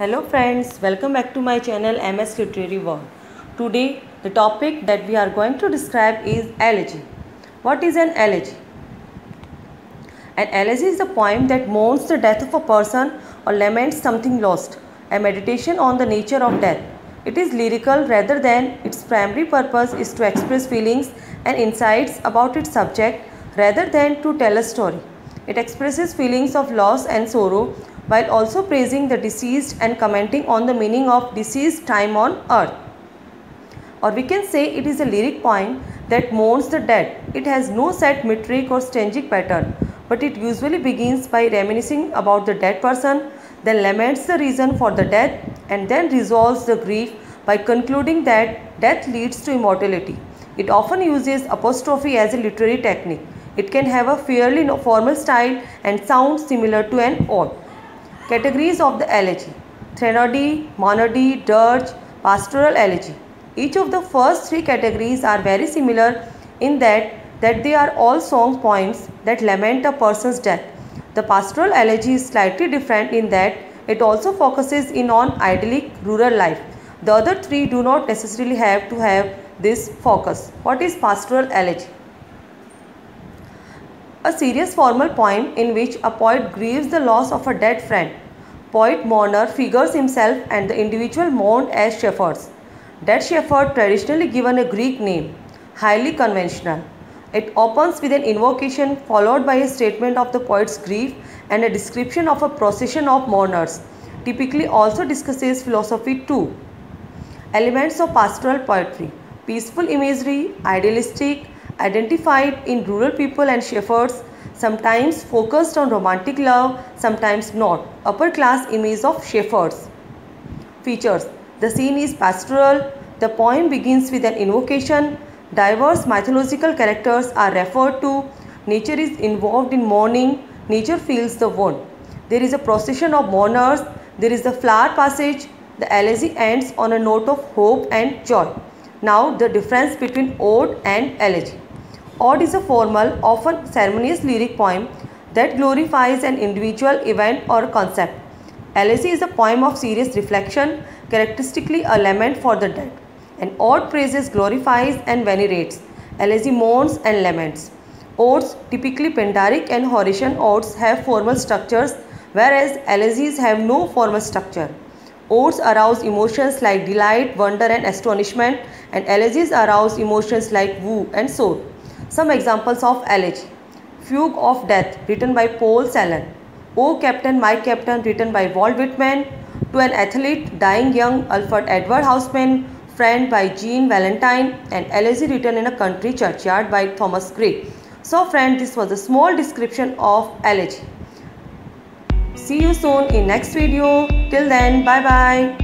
Hello friends, welcome back to my channel MS Literary World. Today the topic that we are going to describe is elegy. What is an elegy? An elegy is a poem that mourns the death of a person or laments something lost, a meditation on the nature of death. It is lyrical rather than its primary purpose is to express feelings and insights about its subject rather than to tell a story. It expresses feelings of loss and sorrow while also praising the deceased and commenting on the meaning of deceased time on earth. Or we can say it is a lyric poem that mourns the dead. It has no set metric or stangic pattern, but it usually begins by reminiscing about the dead person, then laments the reason for the death, and then resolves the grief by concluding that death leads to immortality. It often uses apostrophe as a literary technique. It can have a fairly formal style and sound similar to an ode. Categories of the elegy: threnody, monody, dirge, pastoral elegy. Each of the first three categories are very similar in that they are all song poems that lament a person's death. The pastoral elegy is slightly different in that it also focuses in on idyllic rural life. The other three do not necessarily have to have this focus. What is pastoral elegy? A serious formal poem in which a poet grieves the loss of a dead friend. Poet mourner figures himself and the individual mourned as shepherds. Dead shepherd traditionally given a Greek name, highly conventional. It opens with an invocation followed by a statement of the poet's grief and a description of a procession of mourners. Typically also discusses philosophy too. Elements of pastoral poetry: peaceful imagery, idealistic, identified in rural people and shepherds, sometimes focused on romantic love, sometimes not. Upper class image of shepherds. Features: the scene is pastoral, the poem begins with an invocation, diverse mythological characters are referred to, nature is involved in mourning, nature feels the wound. There is a procession of mourners, there is the flower passage, the elegy ends on a note of hope and joy. Now the difference between ode and elegy. Ode is a formal, often ceremonious lyric poem that glorifies an individual event or concept. Elegy is a poem of serious reflection, characteristically a lament for the dead. An ode praises, glorifies and venerates. Elegy mourns and laments. Odes, typically Pindaric and Horatian odes, have formal structures, whereas elegies have no formal structure. Odes arouse emotions like delight, wonder and astonishment, and elegies arouse emotions like woe and sorrow. Some examples of elegy: Fugue of Death, written by Paul Celan. O Captain, My Captain, written by Walt Whitman. To an Athlete, Dying Young, Alfred Edward Houseman. Friend by Jean Valentine, and Elegy written in a country churchyard by Thomas Gray. So friend, this was a small description of elegy. See you soon in next video. Till then, bye bye.